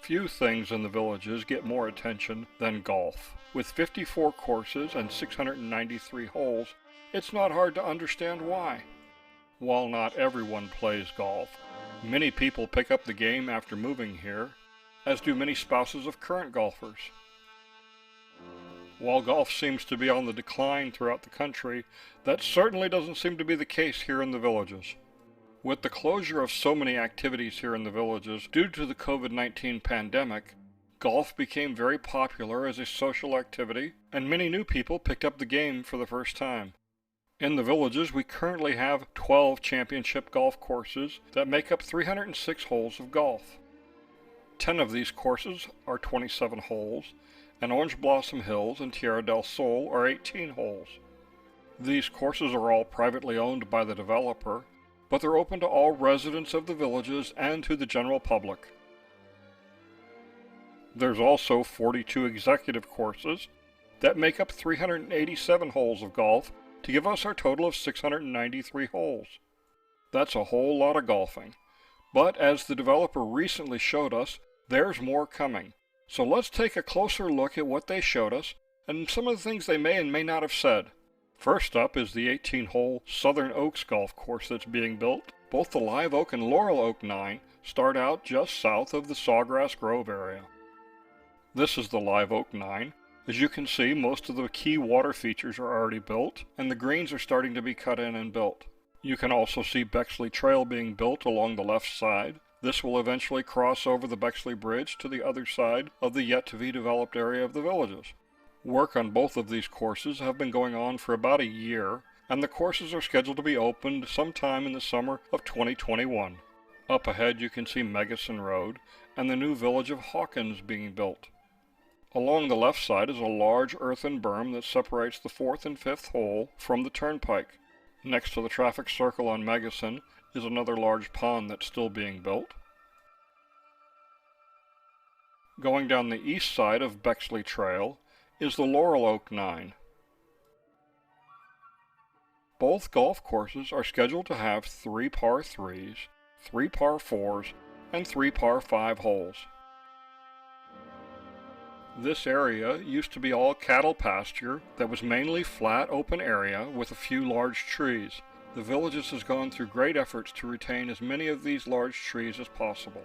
Few things in the villages get more attention than golf. With 54 courses and 693 holes, it's not hard to understand why. While not everyone plays golf, many people pick up the game after moving here, as do many spouses of current golfers. While golf seems to be on the decline throughout the country, that certainly doesn't seem to be the case here in the villages. With the closure of so many activities here in the villages due to the COVID-19 pandemic, golf became very popular as a social activity, and many new people picked up the game for the first time. In the villages, we currently have 12 championship golf courses that make up 306 holes of golf. 10 of these courses are 27 holes, and Orange Blossom Hills and Tierra del Sol are 18 holes. These courses are all privately owned by the developer, but they're open to all residents of the villages and to the general public. There's also 42 executive courses that make up 387 holes of golf to give us our total of 693 holes. That's a whole lot of golfing. But as the developer recently showed us, there's more coming. So let's take a closer look at what they showed us and some of the things they may and may not have said. First up is the 18-hole Southern Oaks golf course that's being built. Both the Live Oak and Laurel Oak Nine start out just south of the Sawgrass Grove area. This is the Live Oak Nine. As you can see, most of the key water features are already built, and the greens are starting to be cut in and built. You can also see Bexley Trail being built along the left side. This will eventually cross over the Bexley Bridge to the other side of the yet-to-be-developed area of the villages. Work on both of these courses have been going on for about a year, and the courses are scheduled to be opened sometime in the summer of 2021. Up ahead you can see Megason Road and the new village of Hawkins being built. Along the left side is a large earthen berm that separates the 4th and 5th hole from the turnpike. Next to the traffic circle on Megason is another large pond that's still being built. Going down the east side of Bexley Trail is the Laurel Oak Nine. Both golf courses are scheduled to have 3 par 3s, 3 par 4s, and 3 par 5 holes. This area used to be all cattle pasture that was mainly flat open area with a few large trees. The villages has gone through great efforts to retain as many of these large trees as possible.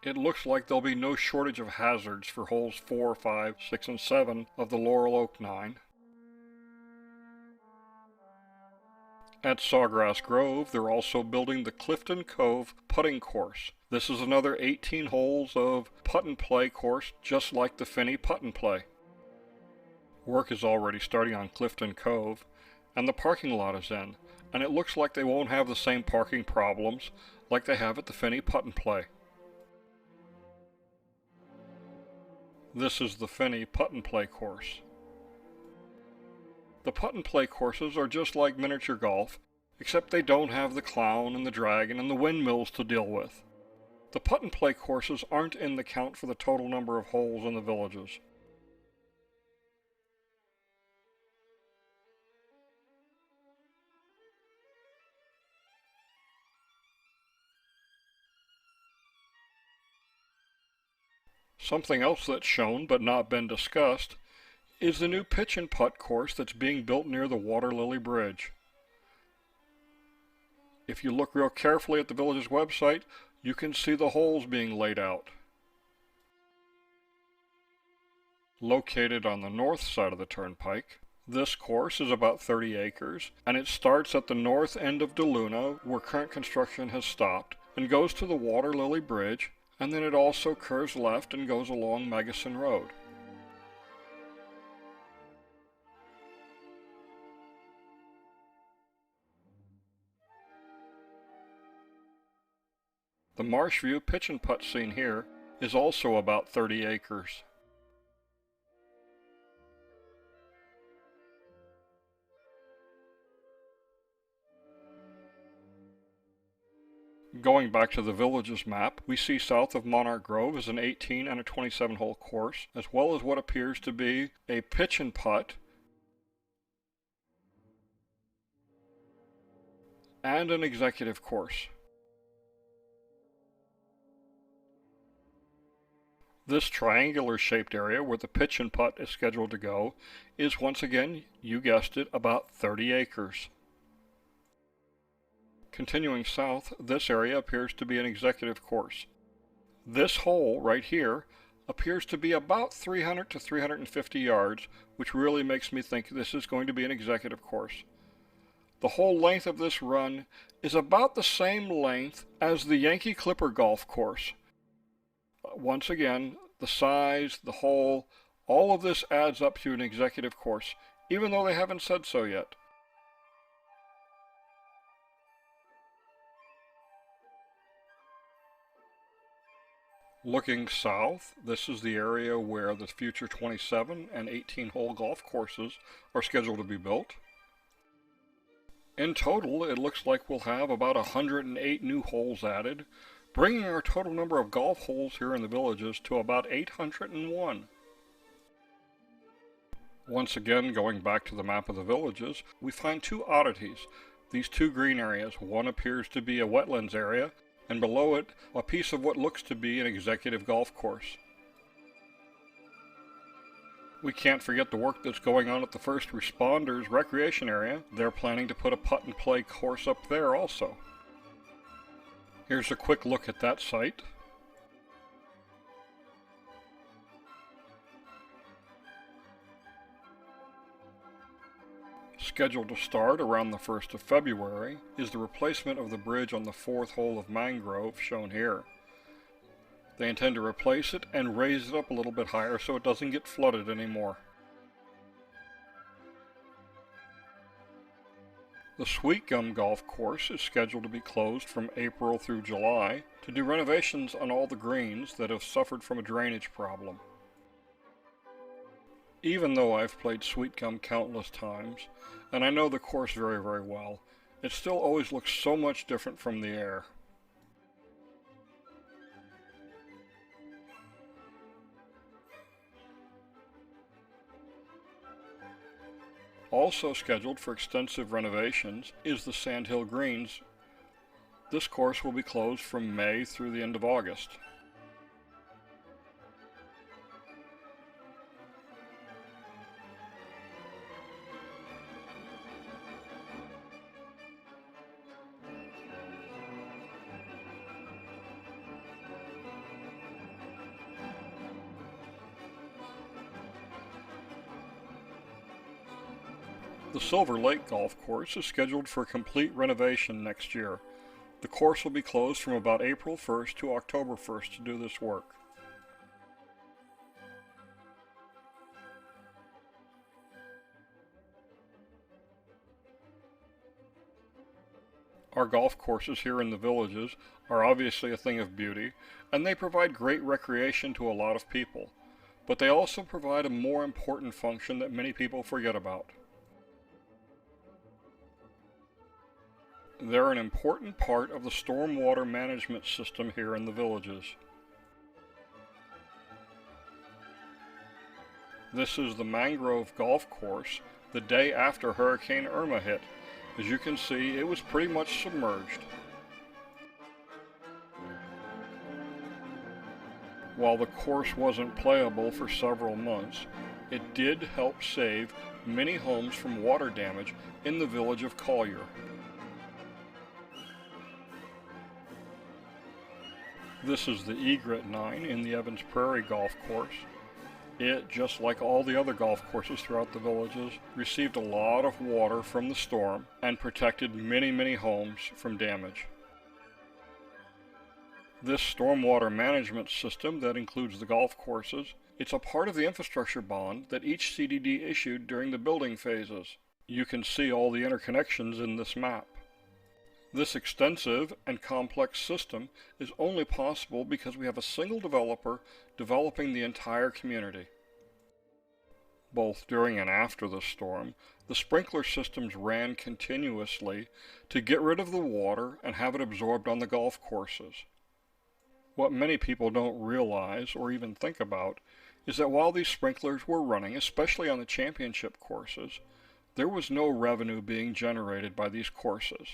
It looks like there'll be no shortage of hazards for holes 4, 5, 6, and 7 of the Laurel Oak Nine. At Sawgrass Grove, they're also building the Clifton Cove putting course. This is another 18 holes of putt and play course, just like the Finney Putt and Play. Work is already starting on Clifton Cove, and the parking lot is in, and it looks like they won't have the same parking problems like they have at the Finney Putt and Play. This is the Finney Putt and Play course. The putt and play courses are just like miniature golf, except they don't have the clown and the dragon and the windmills to deal with. The putt and play courses aren't in the count for the total number of holes in the villages. Something else that's shown but not been discussed is the new pitch and putt course that's being built near the Water Lily Bridge. If you look real carefully at the village's website, you can see the holes being laid out. Located on the north side of the turnpike, this course is about 30 acres, and it starts at the north end of DeLuna, where current construction has stopped, and goes to the Water Lily Bridge, and then it also curves left and goes along Megason Road. The Marshview pitch and putt scene here is also about 30 acres. Going back to the village's map, we see south of Monarch Grove is an 18 and a 27 hole course, as well as what appears to be a pitch and putt and an executive course. This triangular-shaped area where the pitch and putt is scheduled to go is, once again, you guessed it, about 30 acres. Continuing south, this area appears to be an executive course. This hole right here appears to be about 300 to 350 yards, which really makes me think this is going to be an executive course. The whole length of this run is about the same length as the Yankee Clipper golf course. Once again, the size, the hole, all of this adds up to an executive course, even though they haven't said so yet. Looking south, this is the area where the future 27 and 18-hole golf courses are scheduled to be built. In total, it looks like we'll have about 108 new holes added, bringing our total number of golf holes here in the villages to about 801. Once again, going back to the map of the villages, we find two oddities. These two green areas. One appears to be a wetlands area, and below it, a piece of what looks to be an executive golf course. We can't forget the work that's going on at the First Responders Recreation Area. They're planning to put a putt-and-play course up there also. Here's a quick look at that site. Scheduled to start around the 1st of February is the replacement of the bridge on the 4th hole of Mangrove, shown here. They intend to replace it and raise it up a little bit higher so it doesn't get flooded anymore. The Sweet Gum Golf Course is scheduled to be closed from April through July to do renovations on all the greens that have suffered from a drainage problem. Even though I've played Sweet Gum countless times, and I know the course very, very well, it still always looks so much different from the air. Also scheduled for extensive renovations is the Sandhill Greens. This course will be closed from May through the end of August. The Silver Lake Golf Course is scheduled for complete renovation next year. The course will be closed from about April 1st to October 1st to do this work. Our golf courses here in the villages are obviously a thing of beauty, and they provide great recreation to a lot of people. But they also provide a more important function that many people forget about. They're an important part of the stormwater management system here in the villages. This is the Mangrove Golf Course the day after Hurricane Irma hit. As you can see, it was pretty much submerged. While the course wasn't playable for several months, it did help save many homes from water damage in the village of Collier. This is the Egret 9 in the Evans Prairie Golf Course. It, just like all the other golf courses throughout the villages, received a lot of water from the storm and protected many, many homes from damage. This stormwater management system that includes the golf courses, it's a part of the infrastructure bond that each CDD issued during the building phases. You can see all the interconnections in this map. This extensive and complex system is only possible because we have a single developer developing the entire community. Both during and after the storm, the sprinkler systems ran continuously to get rid of the water and have it absorbed on the golf courses. What many people don't realize or even think about is that while these sprinklers were running, especially on the championship courses, there was no revenue being generated by these courses.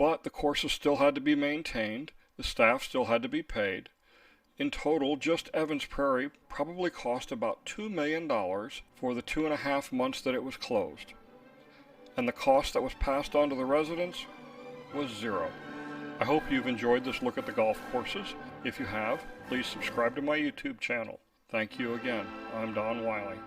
But the courses still had to be maintained, the staff still had to be paid. In total, just Evans Prairie probably cost about $2 million for the 2.5 months that it was closed. And the cost that was passed on to the residents was zero. I hope you've enjoyed this look at the golf courses. If you have, please subscribe to my YouTube channel. Thank you again. I'm Don Wiley.